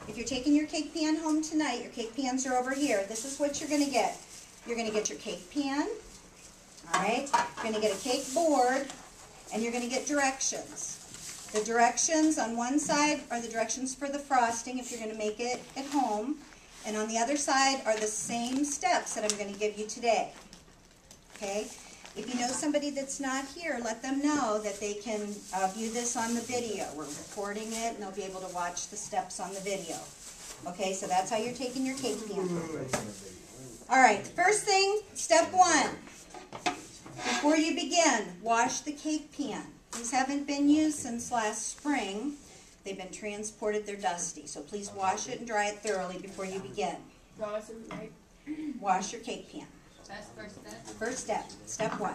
if you're taking your cake pan home tonight, your cake pans are over here. This is what you're going to get. You're going to get your cake pan, all right? You're going to get a cake board, and you're going to get directions. The directions on one side are the directions for the frosting if you're going to make it at home, and on the other side are the same steps that I'm going to give you today, okay? If you know somebody that's not here, let them know that they can view this on the video. We're recording it, and they'll be able to watch the steps on the video. Okay, so that's how you're taking your cake pan. All right, first thing, step one. Before you begin, wash the cake pan. These haven't been used since last spring. They've been transported, they're dusty. So please wash it and dry it thoroughly before you begin. Wash your cake pan. That's first step? First step, step one.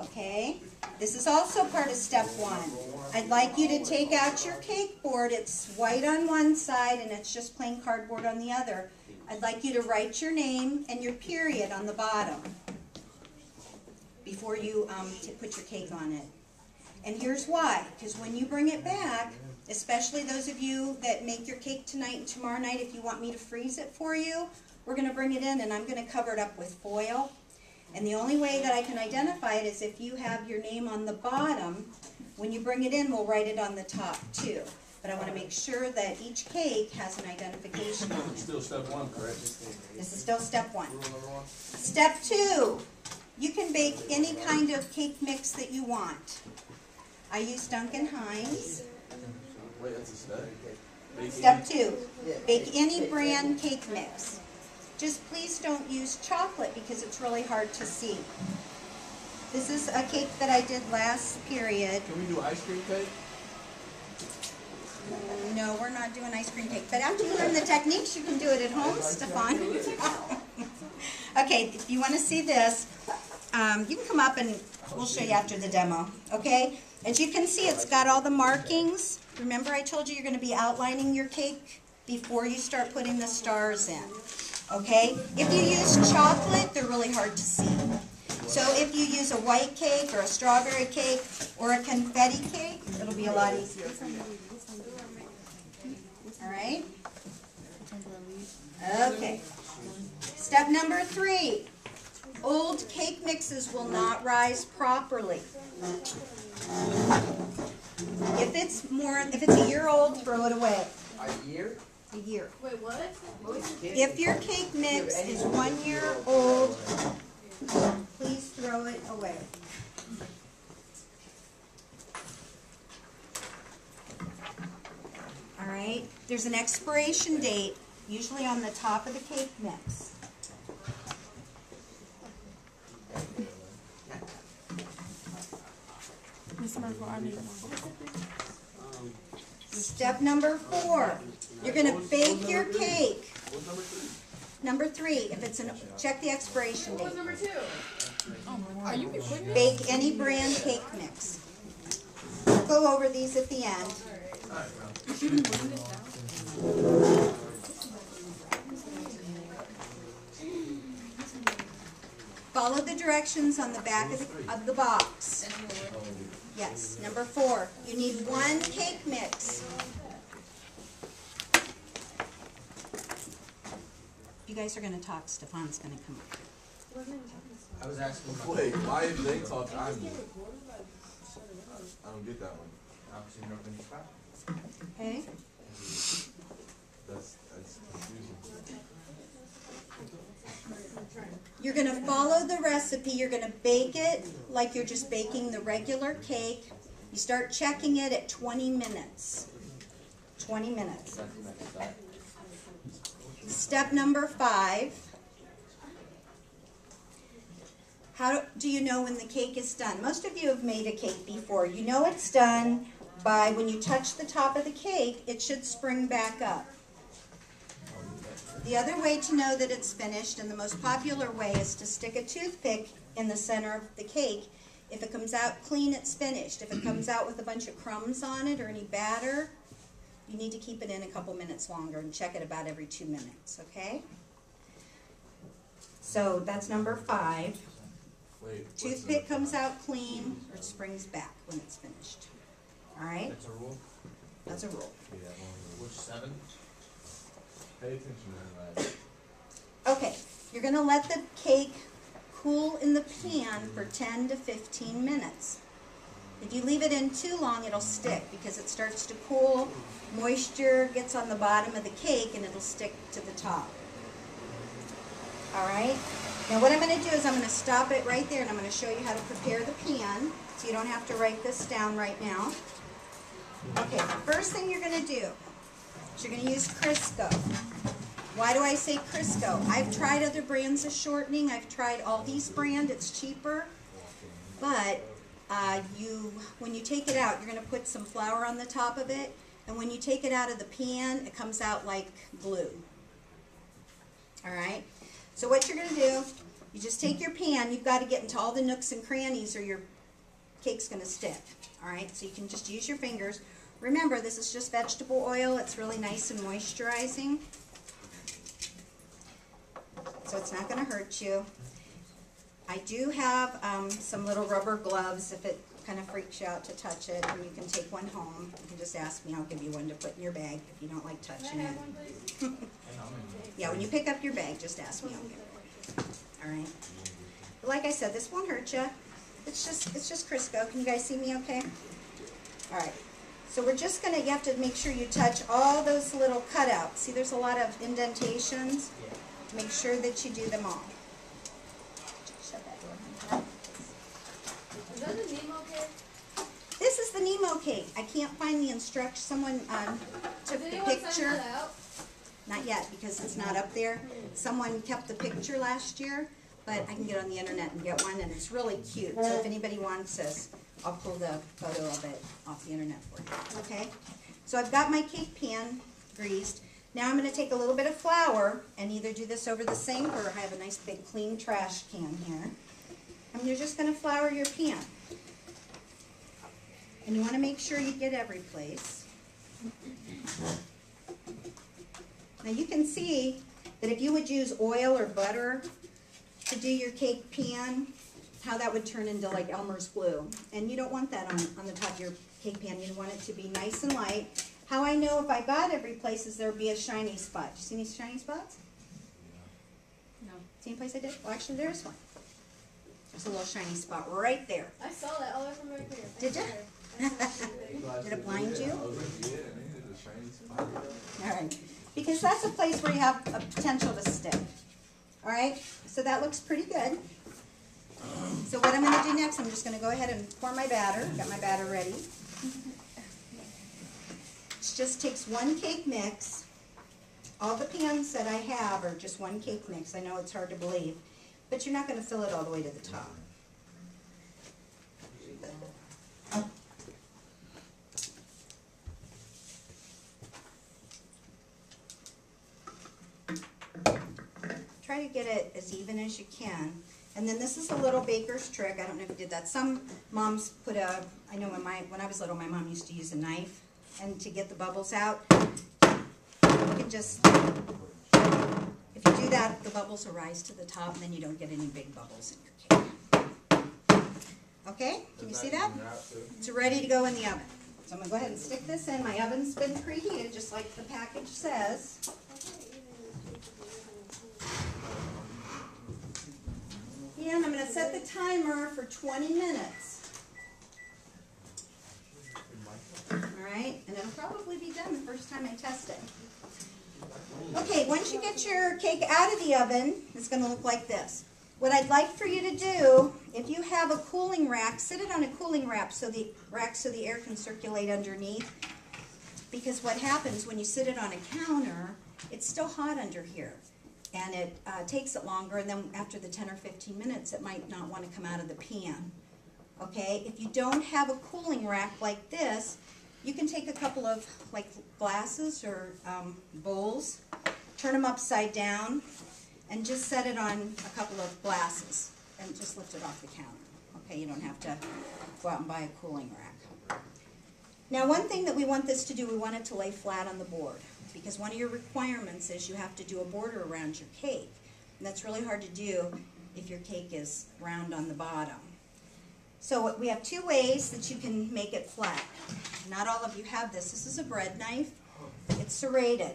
Okay, this is also part of step one. I'd like you to take out your cake board. It's white on one side and it's just plain cardboard on the other. I'd like you to write your name and your period on the bottom before you put your cake on it. And here's why, because when you bring it back, especially those of you that make your cake tonight and tomorrow night, if you want me to freeze it for you, we're going to bring it in and I'm going to cover it up with foil. And the only way that I can identify it is if you have your name on the bottom. When you bring it in, we'll write it on the top too. But I want to make sure that each cake has an identification on it. Still step one, correct? This is still step one. Step two, you can bake any kind of cake mix that you want. I use Duncan Hines. Wait, that's a step. Step two, bake any brand cake mix. Just please don't use chocolate because it's really hard to see. This is a cake that I did last period. Can we do ice cream cake? No, we're not doing ice cream cake. But after you learn the techniques, you can do it at home, Stefan. Okay, if you want to see this, you can come up and we'll show you after the demo. Okay? As you can see, it's got all the markings. Remember I told you you're going to be outlining your cake before you start putting the stars in. Okay? If you use chocolate, they're really hard to see. So if you use a white cake or a strawberry cake or a confetti cake, it'll be a lot easier for you. All right? Okay. Step number 3. Old cake mixes will not rise properly. If it's a year old, throw it away. A year? A year. Wait, what? If your cake mix is 1 year old, please throw it away. All right. There's an expiration date, usually on the top of the cake mix. Step number 4. You're going to bake your cake. What's number 3? Number 3, if it's check the expiration date. What's number 2? Are you recording? Bake any brand cake mix. We'll go over these at the end. Follow the directions on the back of the box. Yes. Number 4, you need 1 cake mix. You guys are going to talk. Stefan's going to come up. I was asking. Wait, why if they talk, I don't get that one. Okay. That's confusing. You're going to follow the recipe. You're going to bake it like you're just baking the regular cake. You start checking it at 20 minutes. 20 minutes. Step number 5. How do you know when the cake is done? Most of you have made a cake before. You know it's done by when you touch the top of the cake, it should spring back up. The other way to know that it's finished, and the most popular way, is to stick a toothpick in the center of the cake. If it comes out clean, it's finished. If it comes out with a bunch of crumbs on it or any batter, you need to keep it in a couple minutes longer and check it about every 2 minutes, okay? So that's number 5. Wait, Toothpick comes out clean or it springs back when it's finished. All right? That's a rule? That's a rule. Which 7? Pay attention to that. Okay, you're going to let the cake cool in the pan for 10 to 15 minutes. If you leave it in too long, it'll stick because it starts to cool, moisture gets on the bottom of the cake, and it'll stick to the top. All right? Now what I'm going to do is I'm going to stop it right there, and I'm going to show you how to prepare the pan, so you don't have to write this down right now. Okay, the first thing you're going to do is you're going to use Crisco. Why do I say Crisco? I've tried other brands of shortening. I've tried Aldi's brand. It's cheaper. But when you take it out, you're going to put some flour on the top of it. And when you take it out of the pan, it comes out like glue. All right? So what you're going to do, you just take your pan. You've got to get into all the nooks and crannies or your cake's going to stick. All right? So you can just use your fingers. Remember, this is just vegetable oil. It's really nice and moisturizing. So it's not going to hurt you. I do have some little rubber gloves if it kind of freaks you out to touch it, and you can take one home. You can just ask me. I'll give you one to put in your bag if you don't like touching it. Yeah, when you pick up your bag, just ask me. I'll give it. All right. But like I said, this won't hurt you. It's just Crisco. Can you guys see me okay? All right. So we're just going to, you have to make sure you touch all those little cutouts. See, there's a lot of indentations. Make sure that you do them all. Shut that door. Is that the Nemo cake? This is the Nemo cake. I can't find the instructions. Someone took Did the anyone send picture. that out? Not yet, because it's not up there. Someone kept the picture last year, but I can get on the internet and get one, and it's really cute. So if anybody wants this, I'll pull the photo of it off the internet for you. Okay? So I've got my cake pan greased. Now I'm going to take a little bit of flour and either do this over the sink, or I have a nice big clean trash can here. And you're just going to flour your pan. And you want to make sure you get every place. Now you can see that if you would use oil or butter to do your cake pan, how that would turn into like Elmer's glue. And you don't want that on the top of your cake pan. You want it to be nice and light. How I know if I got every place is there would be a shiny spot. You see any shiny spots? No. See any place I did? Well, actually there's one. There's a little shiny spot right there. I saw that all the way from right here. Did ya? Did it blind you? I was like, yeah, man, it's a shiny spot. All right. Because that's a place where you have a potential to stick. All right? So that looks pretty good. So what I'm going to do next, I'm just going to go ahead and pour my batter. Got my batter ready. It just takes one cake mix. All the pans that I have are just one cake mix. I know it's hard to believe, but you're not going to fill it all the way to the top. Try to get it as even as you can. And then this is a little baker's trick. I don't know if you did that. Some moms put a, I know when I was little, my mom used to use a knife, and to get the bubbles out, you can just, if you do that, the bubbles will rise to the top, and then you don't get any big bubbles in your cake. Okay, can you see that? It's ready to go in the oven. So I'm going to go ahead and stick this in. My oven's been preheated, just like the package says. And I'm going to set the timer for 20 minutes. Alright, and it'll probably be done the first time I test it. Okay, once you get your cake out of the oven, it's going to look like this. What I'd like for you to do, if you have a cooling rack, sit it on a cooling rack so the air can circulate underneath. Because what happens when you sit it on a counter, it's still hot under here. And it takes it longer, and then after the 10 or 15 minutes, it might not want to come out of the pan. Okay, if you don't have a cooling rack like this, you can take a couple of like glasses or bowls, turn them upside down, and just set it on a couple of glasses, and just lift it off the counter. Okay, you don't have to go out and buy a cooling rack. Now, one thing that we want this to do, we want it to lay flat on the board. Because one of your requirements is you have to do a border around your cake. And that's really hard to do if your cake is round on the bottom. So we have two ways that you can make it flat. Not all of you have this. This is a bread knife. It's serrated.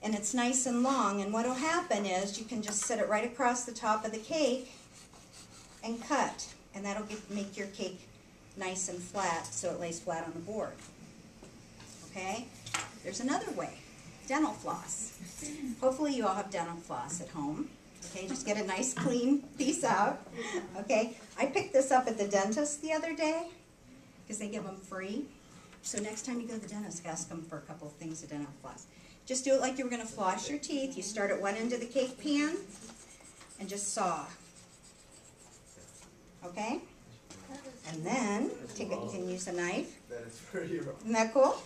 and it's nice and long, and what will happen is you can just set it right across the top of the cake and cut, and that'll make your cake nice and flat so it lays flat on the board. Okay? There's another way, dental floss. Hopefully you all have dental floss at home. Okay, just get a nice clean piece out. Okay, I picked this up at the dentist the other day because they give them free. So next time you go to the dentist, ask them for a couple of things of dental floss. Just do it like you were going to floss your teeth. You start at one end of the cake pan and just saw. Okay? And then, take it, you can use a knife. Isn't that cool?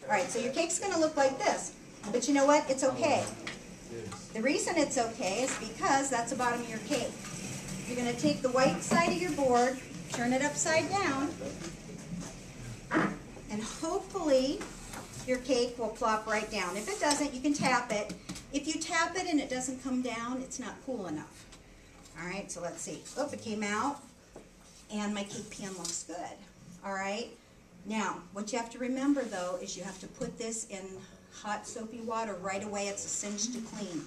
Alright, so your cake's going to look like this. But you know what? It's okay. The reason it's okay is because that's the bottom of your cake. You're going to take the white side of your board, turn it upside down, and hopefully your cake will plop right down. If it doesn't, you can tap it. If you tap it and it doesn't come down, it's not cool enough. Alright, so let's see. Oh, it came out, and my cake pan looks good. Alright, now what you have to remember though is you have to put this in hot soapy water right away. It's a cinch to clean.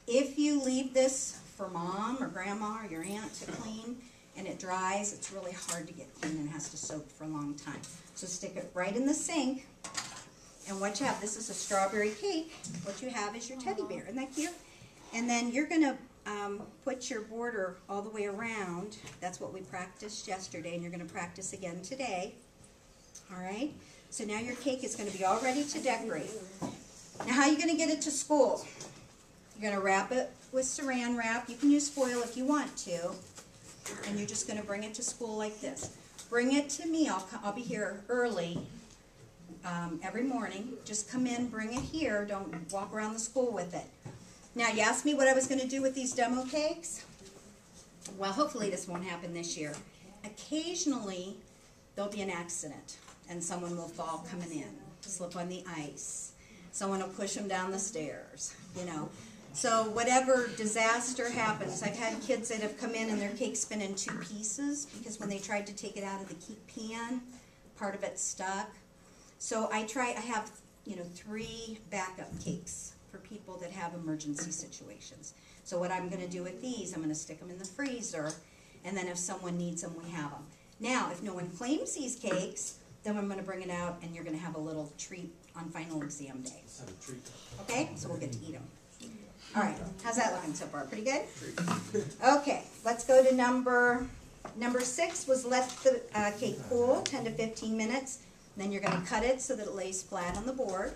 If you leave this for mom or grandma or your aunt to clean and it dries, it's really hard to get clean and has to soak for a long time. So stick it right in the sink, and what you have, this is a strawberry cake. What you have is your teddy bear. Isn't that cute? And then you're going to put your border all the way around. That's what we practiced yesterday, and you're going to practice again today. Alright? So now your cake is going to be all ready to decorate. Now how are you going to get it to school? You're going to wrap it with saran wrap. You can use foil if you want to. And you're just going to bring it to school like this. Bring it to me. I'll be here early every morning. Just come in, bring it here. Don't walk around the school with it. Now you asked me what I was going to do with these demo cakes. Well, hopefully this won't happen this year. Occasionally there'll be an accident and someone will fall coming in, slip on the ice. Someone will push them down the stairs, you know. So whatever disaster happens, I've had kids that have come in and their cake's been in 2 pieces because when they tried to take it out of the cake pan, part of it stuck. So I have, 3 backup cakes for people that have emergency situations. So what I'm going to do with these, I'm going to stick them in the freezer, and then if someone needs them, we have them. Now, if no one claims these cakes, then I'm going to bring it out, and you're going to have a little treat on final exam day. Okay? So we'll get to eat them. All right. How's that looking so far? Pretty good? Okay. Let's go to number 6 was let the cake cool 10 to 15 minutes. Then you're going to cut it so that it lays flat on the board.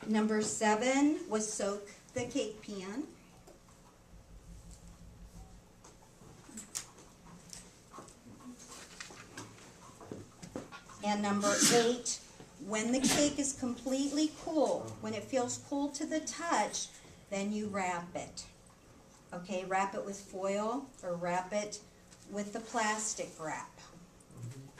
Number 7 was soak the cake pan. And number 8, when the cake is completely cool, when it feels cool to the touch, then you wrap it. Okay, wrap it with foil or wrap it with the plastic wrap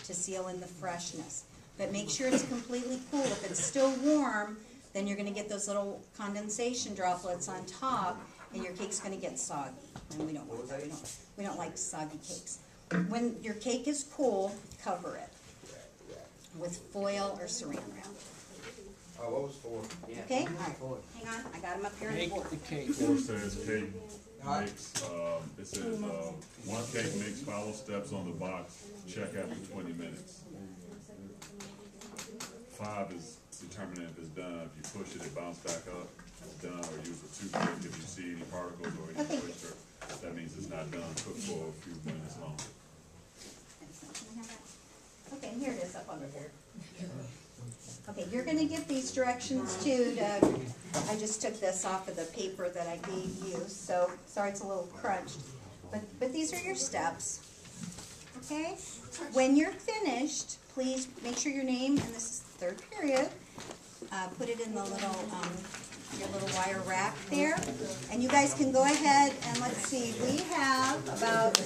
to seal in the freshness. But make sure it's completely cool. If it's still warm, then you're going to get those little condensation droplets on top, and your cake's going to get soggy. And we don't want that. We don't like soggy cakes. When your cake is cool, cover it with foil or saran wrap. What was 4? Okay? All right. Hang on. I got them up here on the board. The cake. 4 says cake mix. It says 1 cake mix. Follow steps on the box. Check after 20 minutes. 5 is determining if it's done. If you push it, it bounces back up. It's done. Or use a toothpick if you see any particles or any moisture. That means it's not done. Cook for a few minutes longer. Okay, here it is up on the board. Okay, you're going to get these directions too, Doug. I just took this off of the paper that I gave you, so sorry it's a little crunched. But these are your steps. Okay? When you're finished, please make sure your name, and this is the 3rd period, put it in the little your little wire rack there. And you guys can go ahead and let's see, we have about